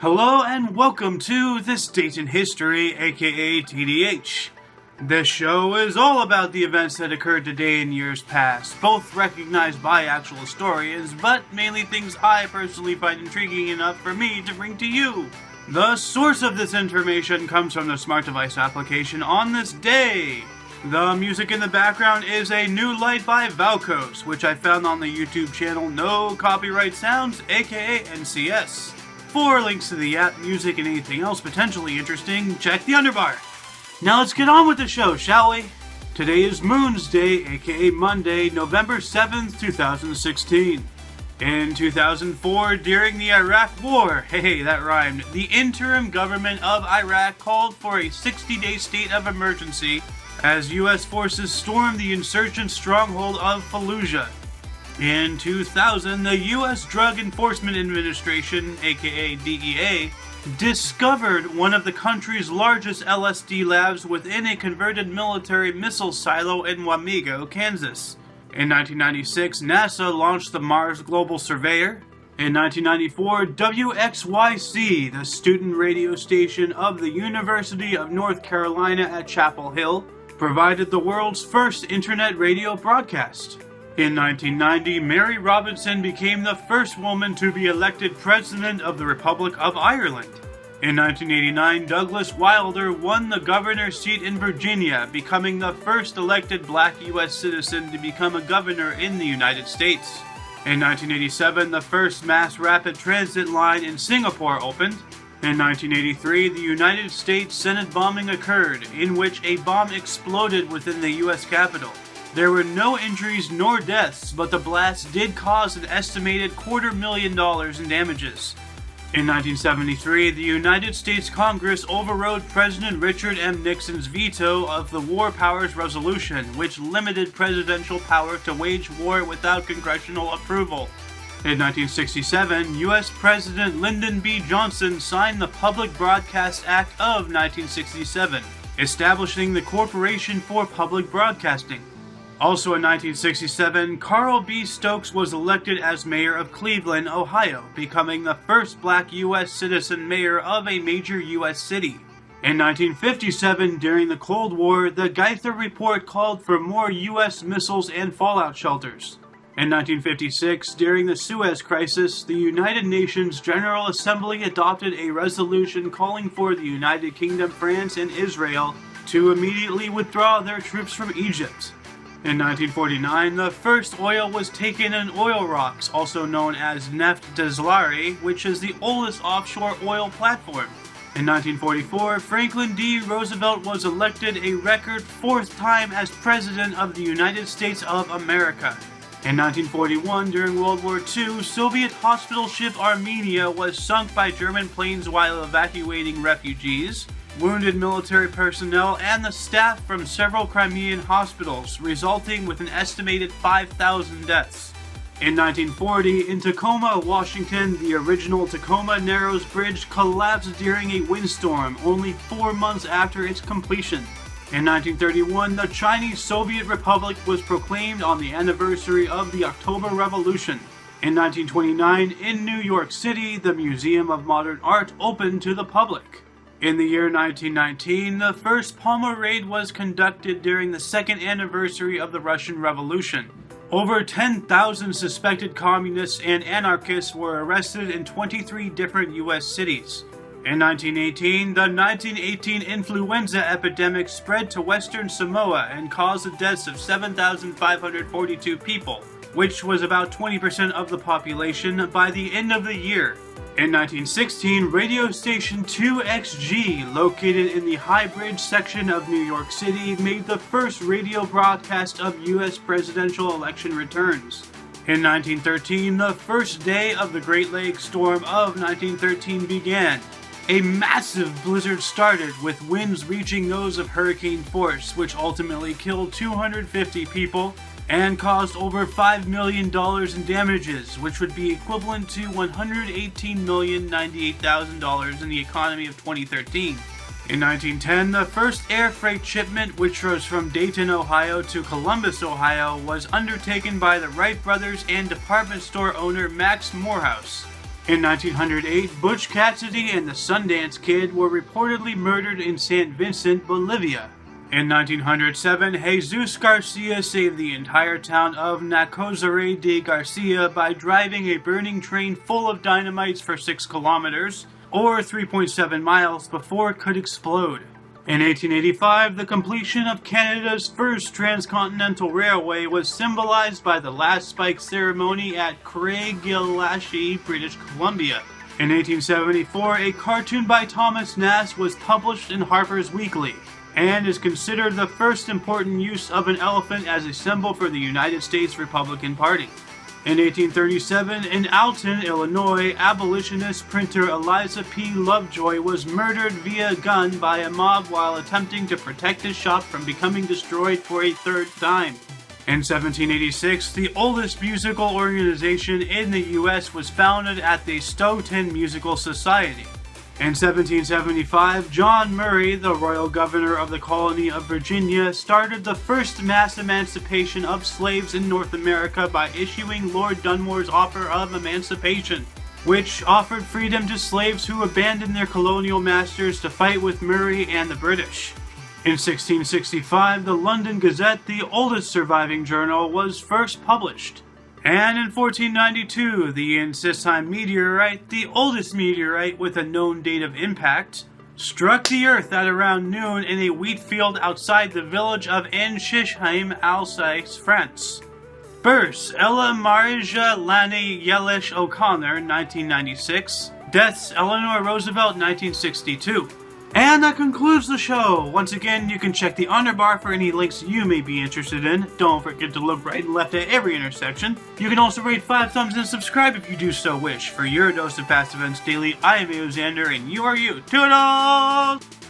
Hello and welcome to This Date in History, aka TDH. This show is all about the events that occurred today in years past, both recognized by actual historians, but mainly things I personally find intriguing enough for me to bring to you. The source of this information comes from the smart device application on this day. The music in the background is A New Light by Valcos, which I found on the YouTube channel No Copyright Sounds, aka NCS. For links to the app, music, and anything else potentially interesting, check the underbar. Now let's get on with the show, shall we? Today is Moon's Day, aka Monday, November 7th, 2016. In 2004, during the Iraq War, hey, that rhymed, the interim government of Iraq called for a 60-day state of emergency as U.S. forces stormed the insurgent stronghold of Fallujah. In 2000, the U.S. Drug Enforcement Administration, aka DEA, discovered one of the country's largest LSD labs within a converted military missile silo in Wamego, Kansas. In 1996, NASA launched the Mars Global Surveyor. In 1994, WXYC, the student radio station of the University of North Carolina at Chapel Hill, provided the world's first internet radio broadcast. In 1990, Mary Robinson became the first woman to be elected President of the Republic of Ireland. In 1989, Douglas Wilder won the governor's seat in Virginia, becoming the first elected black U.S. citizen to become a governor in the United States. In 1987, the first mass rapid transit line in Singapore opened. In 1983, the United States Senate bombing occurred, in which a bomb exploded within the U.S. Capitol. There were no injuries nor deaths, but the blast did cause an estimated $250,000 in damages. In 1973, the United States Congress overrode President Richard M. Nixon's veto of the War Powers Resolution, which limited presidential power to wage war without congressional approval. In 1967, U.S. President Lyndon B. Johnson signed the Public Broadcast Act of 1967, establishing the Corporation for Public Broadcasting. Also in 1967, Carl B. Stokes was elected as mayor of Cleveland, Ohio, becoming the first black U.S. citizen mayor of a major U.S. city. In 1957, during the Cold War, the Geithner Report called for more U.S. missiles and fallout shelters. In 1956, during the Suez Crisis, the United Nations General Assembly adopted a resolution calling for the United Kingdom, France, and Israel to immediately withdraw their troops from Egypt. In 1949, the first oil was taken in oil rocks, also known as Neft Deslari, which is the oldest offshore oil platform. In 1944, Franklin D. Roosevelt was elected a record fourth time as President of the United States of America. In 1941, during World War II, Soviet hospital ship Armenia was sunk by German planes while evacuating refugees, wounded military personnel, and the staff from several Crimean hospitals, resulting with an estimated 5,000 deaths. In 1940, in Tacoma, Washington, the original Tacoma Narrows Bridge collapsed during a windstorm, only 4 months after its completion. In 1931, the Chinese Soviet Republic was proclaimed on the anniversary of the October Revolution. In 1929, in New York City, the Museum of Modern Art opened to the public. In the year 1919, the first Palmer raid was conducted during the second anniversary of the Russian Revolution. Over 10,000 suspected communists and anarchists were arrested in 23 different U.S. cities. In 1918, the 1918 influenza epidemic spread to Western Samoa and caused the deaths of 7,542 people, which was about 20% of the population by the end of the year. In 1916, radio station 2XG, located in the High Bridge section of New York City, made the first radio broadcast of U.S. presidential election returns. In 1913, the first day of the Great Lakes Storm of 1913 began. A massive blizzard started, with winds reaching those of hurricane force, which ultimately killed 250 people and caused over $5 million in damages, which would be equivalent to $118,098,000 in the economy of 2013. In 1910, the first air freight shipment, which was from Dayton, Ohio to Columbus, Ohio, was undertaken by the Wright brothers and department store owner Max Morehouse. In 1908, Butch Cassidy and the Sundance Kid were reportedly murdered in St. Vincent, Bolivia. In 1907, Jesus Garcia saved the entire town of Nacozare de Garcia by driving a burning train full of dynamites for 6 kilometers, or 3.7 miles, before it could explode. In 1885, the completion of Canada's first transcontinental railway was symbolized by the last spike ceremony at Craigellachie, British Columbia. In 1874, a cartoon by Thomas Nast was published in Harper's Weekly, and is considered the first important use of an elephant as a symbol for the United States Republican Party. In 1837, in Alton, Illinois, abolitionist printer Eliza P. Lovejoy was murdered via gun by a mob while attempting to protect his shop from becoming destroyed for a 3rd time. In 1786, the oldest musical organization in the U.S. was founded at the Stoughton Musical Society. In 1775, John Murray, the royal governor of the colony of Virginia, started the first mass emancipation of slaves in North America by issuing Lord Dunmore's Offer of Emancipation, which offered freedom to slaves who abandoned their colonial masters to fight with Murray and the British. In 1665, the London Gazette, the oldest surviving journal, was first published. And in 1492, the Encystine meteorite, the oldest meteorite with a known date of impact, struck the Earth at around noon in a wheat field outside the village of Enschisheim, Alsace, France. Births: Ella Marija Lanny Yelish O'Connor, 1996. Deaths: Eleanor Roosevelt, 1962. And that concludes the show. Once again, you can check the honor bar for any links you may be interested in. Don't forget to look right and left at every intersection. You can also rate 5 thumbs and subscribe if you do so wish. For your dose of past events daily, I am Aeoxander, and you are you. Toodles!